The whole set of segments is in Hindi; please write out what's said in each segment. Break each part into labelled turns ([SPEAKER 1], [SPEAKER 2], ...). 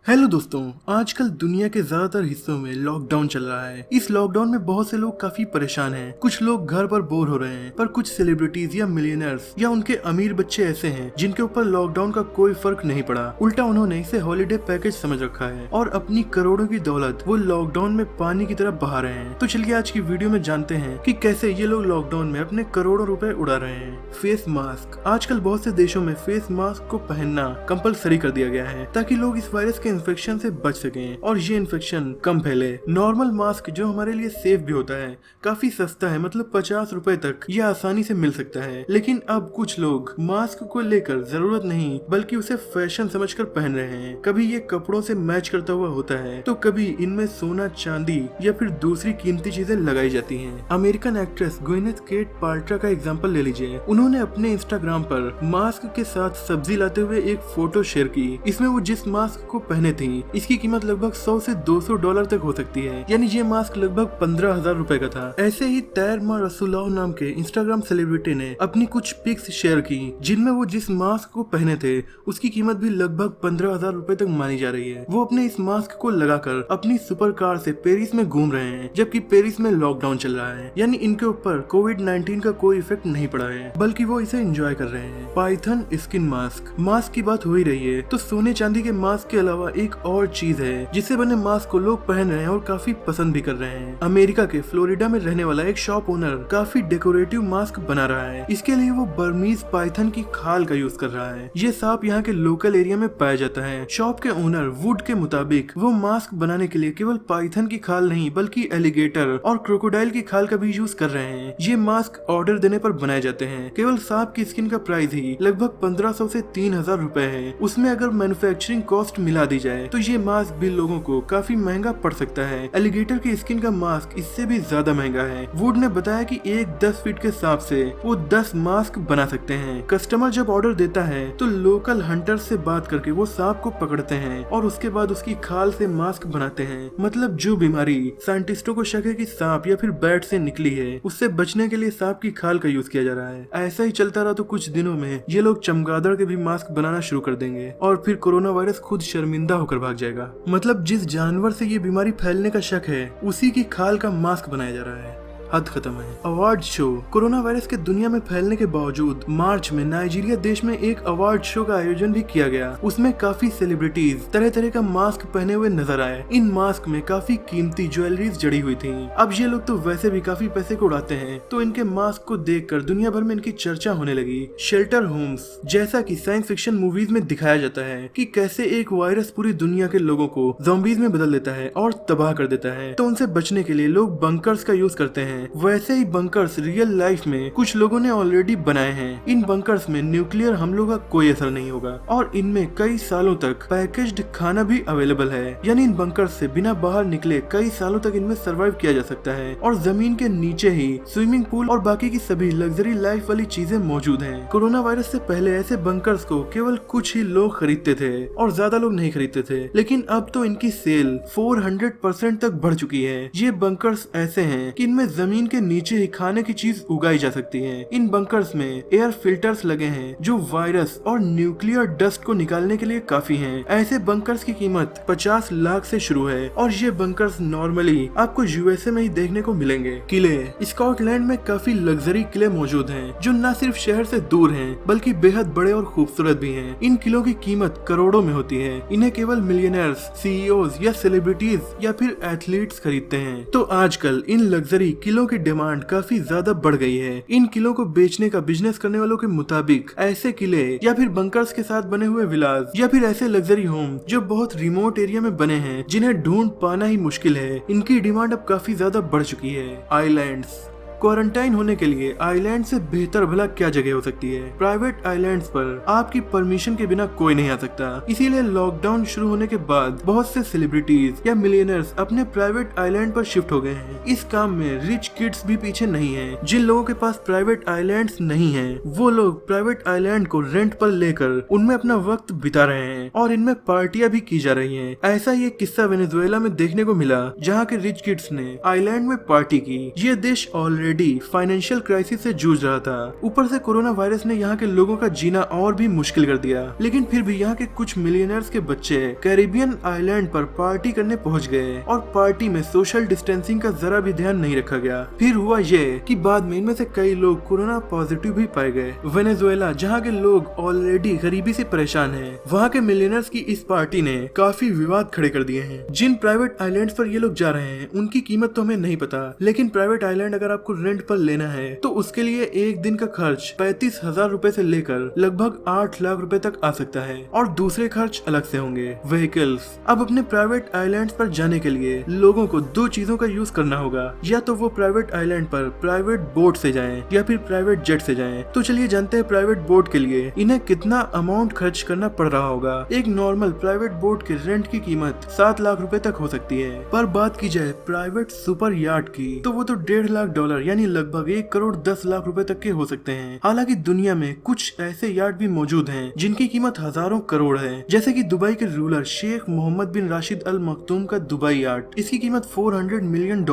[SPEAKER 1] हेलो दोस्तों, आजकल दुनिया के ज्यादातर हिस्सों में लॉकडाउन चल रहा है। इस लॉकडाउन में बहुत से लोग काफी परेशान हैं। कुछ लोग घर पर बोर हो रहे हैं, पर कुछ सेलिब्रिटीज या मिलियनर्स या उनके अमीर बच्चे ऐसे हैं जिनके ऊपर लॉकडाउन का कोई फर्क नहीं पड़ा। उल्टा उन्होंने इसे हॉलीडे पैकेज समझ रखा है और अपनी करोड़ों की दौलत वो लॉकडाउन में पानी की तरह बहा रहे हैं। तो चलिए आज की वीडियो में जानते हैं कि कैसे ये लोग लॉकडाउन में अपने करोड़ों रुपए उड़ा रहे हैं। Face mask. आजकल बहुत से देशों में फेस मास्क को पहनना कंपलसरी कर दिया गया है ताकि लोग इस वायरस के इन्फेक्शन से बच सकें और ये इन्फेक्शन कम फैले। नॉर्मल मास्क जो हमारे लिए सेफ भी होता है, काफी सस्ता है, मतलब 50 रुपए तक ये आसानी से मिल सकता है। लेकिन अब कुछ लोग मास्क को लेकर जरूरत नहीं बल्कि उसे फैशन समझकर पहन रहे हैं। कभी ये कपड़ों से मैच करता हुआ होता है तो कभी इनमें सोना, चांदी या फिर दूसरी कीमती चीजें लगाई जाती हैं। अमेरिकन एक्ट्रेस ग्विनेथ केट पाल्ट्रा का एग्जाम्पल ले लीजिए। उन्होंने अपने इंस्टाग्राम पर मास्क के साथ सब्जी लाते हुए एक फोटो शेयर की। इसमें वो जिस मास्क को पहने थी इसकी कीमत लगभग 100 से 200 डॉलर तक हो सकती है, यानी ये मास्क लगभग 15,000 रुपए का था। ऐसे ही तैरमा रसूलाव नाम के इंस्टाग्राम सेलिब्रिटी ने अपनी कुछ पिक्स शेयर की जिनमें वो जिस मास्क को पहने थे उसकी कीमत भी लगभग 15,000 रुपए तक मानी जा रही है। वो अपने इस मास्क को लगाकर अपनी सुपर कार से पेरिस में घूम रहे हैं, जबकि पेरिस में लॉकडाउन चल रहा है। यानी इनके ऊपर कोविड-19 का कोई इफेक्ट नहीं पड़ा है, बल्कि वो इसे एंजॉय कर रहे हैं। पाइथन स्किन मास्क की बात हो ही रही है तो सोने चांदी के मास्क के अलावा एक और चीज है जिससे बने मास्क को लोग पहन रहे हैं और काफी पसंद भी कर रहे हैं। अमेरिका के फ्लोरिडा में रहने वाला एक शॉप ओनर काफी डेकोरेटिव मास्क बना रहा है। इसके लिए वो बर्मीज पाइथन की खाल का यूज कर रहा है। ये सांप यहाँ के लोकल एरिया में पाया जाता है। शॉप के ओनर वुड के मुताबिक वो मास्क बनाने के लिए केवल पाइथन की खाल नहीं बल्कि एलिगेटर और क्रोकोडाइल की खाल का भी यूज कर रहे हैं। ये मास्क ऑर्डर देने पर बनाए जाते हैं। केवल सांप की स्किन का प्राइस ही लगभग 1500 से 3000 रुपए है। उसमें अगर मैन्युफैक्चरिंग कॉस्ट मिला दी जाए तो ये मास्क भी लोगों को काफी महंगा पड़ सकता है। एलिगेटर की स्किन का मास्क इससे भी ज्यादा महंगा है। वुड ने बताया कि एक 10 फीट के सांप से वो 10 मास्क बना सकते हैं। कस्टमर जब ऑर्डर देता है तो लोकल हंटर से बात करके वो सांप को पकड़ते हैं और उसके बाद उसकी खाल से मास्क बनाते हैं। मतलब जो बीमारी साइंटिस्टों को शक है कि सांप या फिर बैट से निकली है, उससे बचने के लिए सांप की खाल का यूज किया जा रहा है। ऐसा ही चलता रहा तो कुछ दिनों में ये लोग चमगादड़ के भी मास्क बनाना शुरू कर देंगे और फिर कोरोना वायरस खुद शर्मिंदा होकर भाग जाएगा। मतलब जिस जानवर से ये बीमारी फैलने का शक है उसी की खाल का मास्क बनाया जा रहा है। हद खत्म है। Award show. कोरोना वायरस के दुनिया में फैलने के बावजूद मार्च में नाइजीरिया देश में एक अवार्ड शो का आयोजन भी किया गया। उसमें काफी सेलिब्रिटीज तरह तरह का मास्क पहने हुए नजर आए। इन मास्क में काफी कीमती ज्वेलरीज जड़ी हुई थी। अब ये लोग तो वैसे भी काफी पैसे को उड़ाते हैं तो इनके मास्क को देखकर दुनिया भर में इनकी चर्चा होने लगी। Shelter homes. जैसा कि साइंस फिक्शन मूवीज में दिखाया जाता है कि कैसे एक वायरस पूरी दुनिया के लोगों को ज़ॉम्बीज में बदल देता है और तबाह कर देता है, तो उनसे बचने के लिए लोग बंकर्स का यूज करते हैं। वैसे ही बंकर्स रियल लाइफ में कुछ लोगों ने ऑलरेडी बनाए हैं। इन बंकर्स में न्यूक्लियर हमलों का कोई असर नहीं होगा और इनमें कई सालों तक पैकेज्ड खाना भी अवेलेबल है। यानी इन बंकर्स से बिना बाहर निकले कई सालों तक इनमें सरवाइव किया जा सकता है और जमीन के नीचे ही स्विमिंग पूल और बाकी की सभी लग्जरी लाइफ वाली चीजें मौजूद हैं। कोरोना वायरस से पहले ऐसे बंकर्स को केवल कुछ ही लोग खरीदते थे और ज्यादा लोग नहीं खरीदते थे, लेकिन अब तो इनकी सेल 400% तक बढ़ चुकी है। ये बंकर्स ऐसे हैं कि इनमें जमीन के नीचे ही खाने की चीज उगाई जा सकती है। इन बंकर्स में एयर फिल्टर्स लगे हैं जो वायरस और न्यूक्लियर डस्ट को निकालने के लिए काफी हैं। ऐसे बंकर्स की कीमत 50 लाख से शुरू है और ये बंकर्स नॉर्मली आपको यूएसए में ही देखने को मिलेंगे। किले। स्कॉटलैंड में काफी लग्जरी किले मौजूद हैं जो न सिर्फ शहर से दूर हैं बल्कि बेहद बड़े और खूबसूरत भी हैं। इन किलों की कीमत करोड़ों में होती है। इन्हें केवल मिलियनर्स, सीईओज या सेलिब्रिटीज या फिर एथलीट्स खरीदते हैं। तो आजकल इन लग्जरी किलों की डिमांड काफी ज्यादा बढ़ गई है। इन किलों को बेचने का बिजनेस करने वालों के मुताबिक ऐसे किले या फिर बंकर्स के साथ बने हुए विलास या फिर ऐसे लग्जरी होम जो बहुत रिमोट एरिया में बने हैं जिन्हें ढूंढ पाना ही मुश्किल है, इनकी डिमांड अब काफी ज्यादा बढ़ चुकी है। आइलैंड्स। क्वारंटाइन होने के लिए आइलैंड से बेहतर भला क्या जगह हो सकती है। प्राइवेट आइलैंड्स पर आपकी परमिशन के बिना कोई नहीं आ सकता। इसीलिए लॉकडाउन शुरू होने के बाद बहुत से सेलिब्रिटीज या मिलियनर्स अपने प्राइवेट आइलैंड पर शिफ्ट हो गए हैं। इस काम में रिच किड्स भी पीछे नहीं हैं। जिन लोगों के पास प्राइवेट आइलैंड्स नहीं हैं, वो लोग प्राइवेट आइलैंड को रेंट पर लेकर उनमें अपना वक्त बिता रहे हैं और इनमें पार्टियां भी की जा रही हैं। ऐसा ही एक किस्सा वेनेजुएला में देखने को मिला जहाँ के रिच किड्स ने आइलैंड में पार्टी की। ये देश ऑलरेडी ऑलरेडी फाइनेंशियल क्राइसिस से जूझ रहा था। ऊपर से कोरोना वायरस ने यहाँ के लोगों का जीना और भी मुश्किल कर दिया। लेकिन फिर भी यहाँ के कुछ मिलियनर्स के बच्चे कैरिबियन आइलैंड पर पार्टी करने पहुँच गए और पार्टी में सोशल डिस्टेंसिंग का जरा भी ध्यान नहीं रखा गया। फिर हुआ ये कि बाद में इनमें से कई लोग कोरोना पॉजिटिव भी पाए गए। वेनेजुएला, जहाँ के लोग ऑलरेडी गरीबी से परेशान हैं, वहाँ के मिलियनर्स की इस पार्टी ने काफी विवाद खड़े कर दिए हैं। जिन प्राइवेट आइलैंड पर ये लोग जा रहे हैं उनकी कीमत तो हमें नहीं पता, लेकिन प्राइवेट आइलैंड अगर आपको रेंट पर लेना है तो उसके लिए एक दिन का खर्च 35,000 रूपए से लेकर लगभग 8 लाख रूपए तक आ सकता है और दूसरे खर्च अलग से होंगे। व्हीकल्स, अब अपने प्राइवेट आइलैंड पर जाने के लिए लोगों को दो चीजों का यूज करना होगा, या तो वो प्राइवेट आइलैंड पर प्राइवेट बोट से जाएं या फिर प्राइवेट जेट से जाएं। तो चलिए जानते हैं प्राइवेट बोट के लिए इन्हें कितना अमाउंट खर्च करना पड़ रहा होगा। एक नॉर्मल प्राइवेट बोट के रेंट की कीमत 7 लाख रुपए तक हो सकती है, पर बात की जाए प्राइवेट सुपर याट की तो वो तो $1.5 लाख यानी लगभग 1 करोड़ 10 लाख रुपए तक के हो सकते हैं। हालांकि दुनिया में कुछ ऐसे याट भी मौजूद हैं जिनकी कीमत हजारों करोड़ है, जैसे कि दुबई के रूलर शेख मोहम्मद बिन राशिद अल मखदूम का दुबई याट। इसकी कीमत $400 मिलियन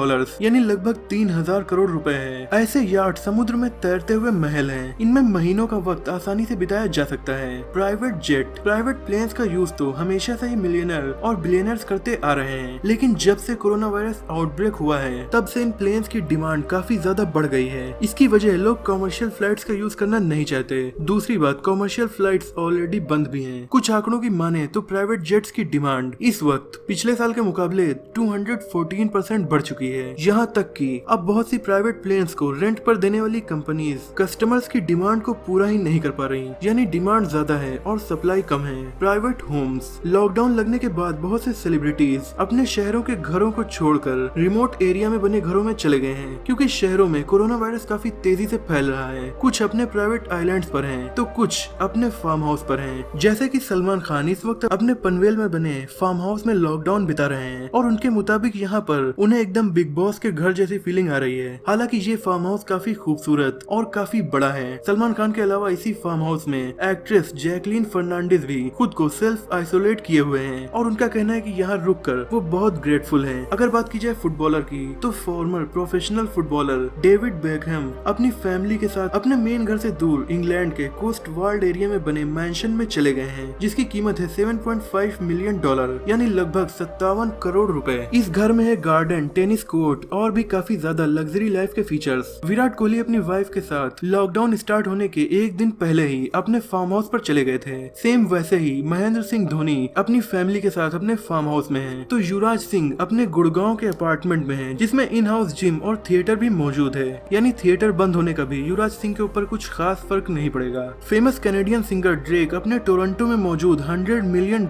[SPEAKER 1] यानी लगभग 3,000 करोड़ रुपए है। ऐसे याट समुद्र में तैरते हुए महल हैं। इनमें महीनों का वक्त आसानी से बिताया जा सकता है। प्राइवेट जेट, प्राइवेट प्लेन्स का यूज तो हमेशा से ही मिलियनर और बिलियनर्स करते आ रहे हैं, लेकिन जब से कोरोना वायरस आउटब्रेक हुआ है तब से इन प्लेन्स की डिमांड काफी ज्यादा बढ़ गई है। इसकी वजह लोग कमर्शियल फ्लाइट्स का यूज करना नहीं चाहते। दूसरी बात, कमर्शियल फ्लाइट्स ऑलरेडी बंद भी हैं। कुछ आंकड़ों की माने तो प्राइवेट जेट्स की डिमांड इस वक्त पिछले साल के मुकाबले 214% बढ़ चुकी है। यहाँ तक कि अब बहुत सी प्राइवेट प्लेन्स को रेंट पर देने वाली कंपनीज कस्टमर्स की डिमांड को पूरा ही नहीं कर पा रही, यानी डिमांड ज्यादा है और सप्लाई कम है। प्राइवेट होम्स, लॉकडाउन लगने के बाद बहुत से सेलिब्रिटीज अपने शहरों के घरों को छोड़कर रिमोट एरिया में बने घरों में चले गए हैं, क्योंकि शहरों में कोरोना वायरस काफी तेजी से फैल रहा है। कुछ अपने प्राइवेट आइलैंड्स पर हैं, तो कुछ अपने फार्म हाउस पर हैं। जैसे कि सलमान खान इस वक्त अपने पनवेल में बने फार्म हाउस में लॉकडाउन बिता रहे हैं और उनके मुताबिक यहाँ पर उन्हें एकदम बिग बॉस के घर जैसी फीलिंग आ रही है। हालांकि ये फार्म हाउस काफी खूबसूरत और काफी बड़ा है। सलमान खान के अलावा इसी फार्म हाउस में एक्ट्रेस जैकलीन फर्नांडिस भी खुद को सेल्फ आइसोलेट किए हुए हैं और उनका कहना है कि यहाँ रुककर वो बहुत ग्रेटफुल हैं। अगर बात की जाए फुटबॉलर की तो farmer professional footballer David Beckham अपनी फैमिली के साथ अपने मेन घर से दूर इंग्लैंड के कोस्ट वार्ड एरिया में बने मैंशन में चले गए हैं, जिसकी कीमत है $7.5 मिलियन यानी लगभग 57 करोड़ रुपए। इस घर में है गार्डन, टेनिस कोर्ट और भी काफी ज्यादा लग्जरी लाइफ के फीचर्स। विराट कोहली अपनी वाइफ के साथ लॉकडाउन स्टार्ट होने के एक दिन पहले ही अपने फार्म हाउस पर चले गए थे। सेम वैसे ही महेंद्र सिंह धोनी अपनी फैमिली के साथ अपने फार्म हाउस में हैं। तो युवराज सिंह अपने गुड़गांव के अपार्टमेंट में हैं, जिसमें इन हाउस जिम और थिएटर भी मौजूद है, यानी थिएटर बंद होने का भी युवराज सिंह के ऊपर कुछ खास फर्क नहीं पड़ेगा। फेमस कैनेडियन सिंगर ड्रेक अपने टोरंटो में मौजूद $100 मिलियन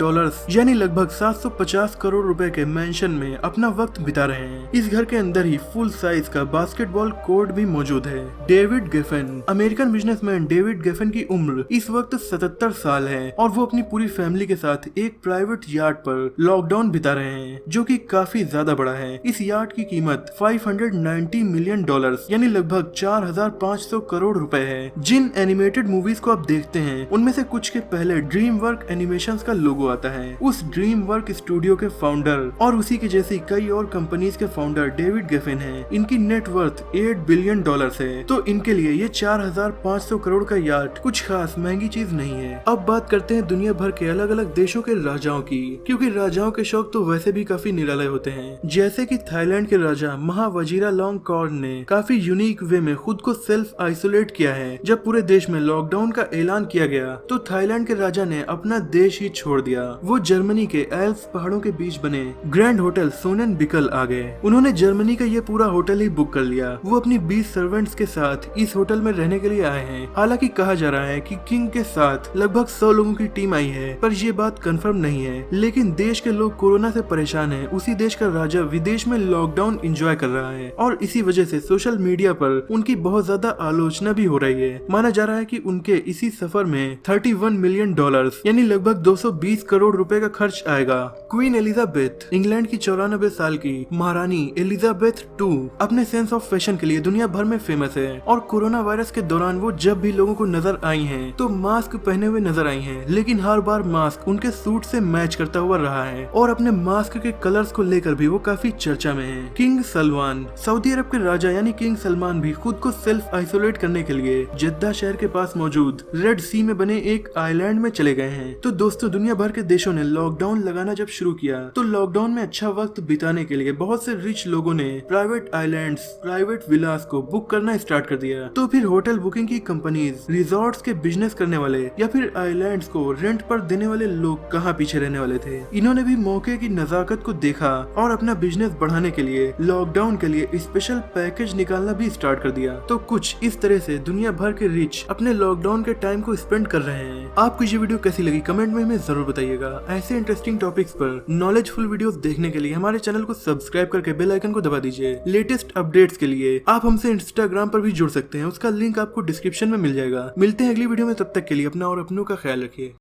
[SPEAKER 1] यानी लगभग 750 करोड़ रुपए के मैंशन में अपना वक्त बिता रहे हैं। इस घर के अंदर ही फुल साइज का बास्केटबॉल कोर्ट भी मौजूद है। डेविड गेफन, अमेरिकन बिजनेसमैन डेविड गेफन की उम्र इस वक्त 77 साल है और वो अपनी पूरी फैमिली के साथ एक प्राइवेट याट पर लॉकडाउन बिता रहे हैं, जो कि काफी ज्यादा बड़ा है। इस याट की कीमत $590 मिलियन यानी लगभग 4,500 करोड़ रुपए है। जिन एनिमेटेड मूवीज को आप देखते हैं उनमें से कुछ के पहले ड्रीम वर्क एनिमेशंस का लोगो आता है। उस ड्रीम वर्क स्टूडियो के फाउंडर और उसी के जैसी कई और कंपनीज के फाउंडर डेविड गेफन हैं। इनकी नेट वर्थ $8 बिलियन है, तो इनके लिए ये 4,500 करोड़ का याट कुछ खास महंगी चीज नहीं है। अब बात करते हैं दुनिया भर के अलग अलग देशों के राजाओं की, क्योंकि राजाओं के शौक तो वैसे भी काफी निराले होते हैं। जैसे कि थाईलैंड के राजा महा वाजिरालोंगकोर्न ने काफी यूनिक वे में खुद को सेल्फ आइसोलेट किया है। जब पूरे देश में लॉकडाउन का ऐलान किया गया तो थाईलैंड के राजा ने अपना देश ही छोड़ दिया। वो जर्मनी के एल्प्स पहाड़ों के बीच बने ग्रैंड होटल सोनेन बिकल आ गए। उन्होंने जर्मनी का ये पूरा होटल ही बुक कर लिया। वो अपनी 20 सर्वेंट्स के साथ इस होटल में रहने के लिए आए हैं। हालांकि कहा जा रहा है कि किंग के साथ लगभग 100 लोगों की टीम आई है, पर ये बात कंफर्म नहीं है। लेकिन देश के लोग कोरोना से परेशान हैं। उसी देश का राजा विदेश में लॉकडाउन एंजॉय कर रहा है और इसी वजह से सोशल मीडिया पर उनकी बहुत ज्यादा आलोचना भी हो रही है। माना जा रहा है कि उनके इसी सफर में $31 मिलियन यानी लगभग 220 करोड़ रुपए का खर्च आएगा। क्वीन एलिजाबेथ, इंग्लैंड की 94 साल की महारानी एलिजाबेथ II अपने सेंस ऑफ फैशन के लिए दुनिया भर में फेमस है और कोरोना वायरस के दौरान वो जब भी लोगों को नजर आई हैं तो मास्क पहने हुए नजर आई हैं, लेकिन हर बार मास्क उनके सूट से मैच करता हुआ रहा है और अपने मास्क के कलर्स को लेकर भी वो काफी चर्चा में है। किंग सलमान, सऊदी अरब के राजा बादशाह यानी किंग सलमान भी खुद को सेल्फ आइसोलेट करने के लिए जद्दा शहर के पास मौजूद रेड सी में बने एक आइलैंड में चले गए हैं। तो दोस्तों, दुनिया भर के देशों ने लॉकडाउन लगाना जब शुरू किया तो लॉकडाउन में अच्छा वक्त बिताने के लिए बहुत से रिच लोगों ने प्राइवेट आइलैंड्स, प्राइवेट विलास को बुक करना स्टार्ट कर दिया। तो फिर होटल बुकिंग की कंपनीज, रिजॉर्ट्स के बिजनेस करने वाले या फिर आइलैंड्स को रेंट पर देने वाले लोग कहाँ पीछे रहने वाले थे। इन्होंने भी मौके की नजाकत को देखा और अपना बिजनेस बढ़ाने के लिए लॉकडाउन के लिए स्पेशल पैकेज निकालना भी स्टार्ट कर दिया। तो कुछ इस तरह से दुनिया भर के रिच अपने लॉकडाउन के टाइम को स्पेंड कर रहे हैं। आपको ये वीडियो कैसी लगी कमेंट में हमें जरूर बताइएगा। ऐसे इंटरेस्टिंग टॉपिक्स पर नॉलेजफुल वीडियोस देखने के लिए हमारे चैनल को सब्सक्राइब करके बेल आइकन को दबा दीजिए। लेटेस्ट अपडेट्स के लिए आप हमसे इंस्टाग्राम पर भी जुड़ सकते हैं, उसका लिंक आपको डिस्क्रिप्शन में मिल जाएगा। मिलते हैं अगली वीडियो में, तब तक के लिए अपना और अपनों का ख्याल रखिए।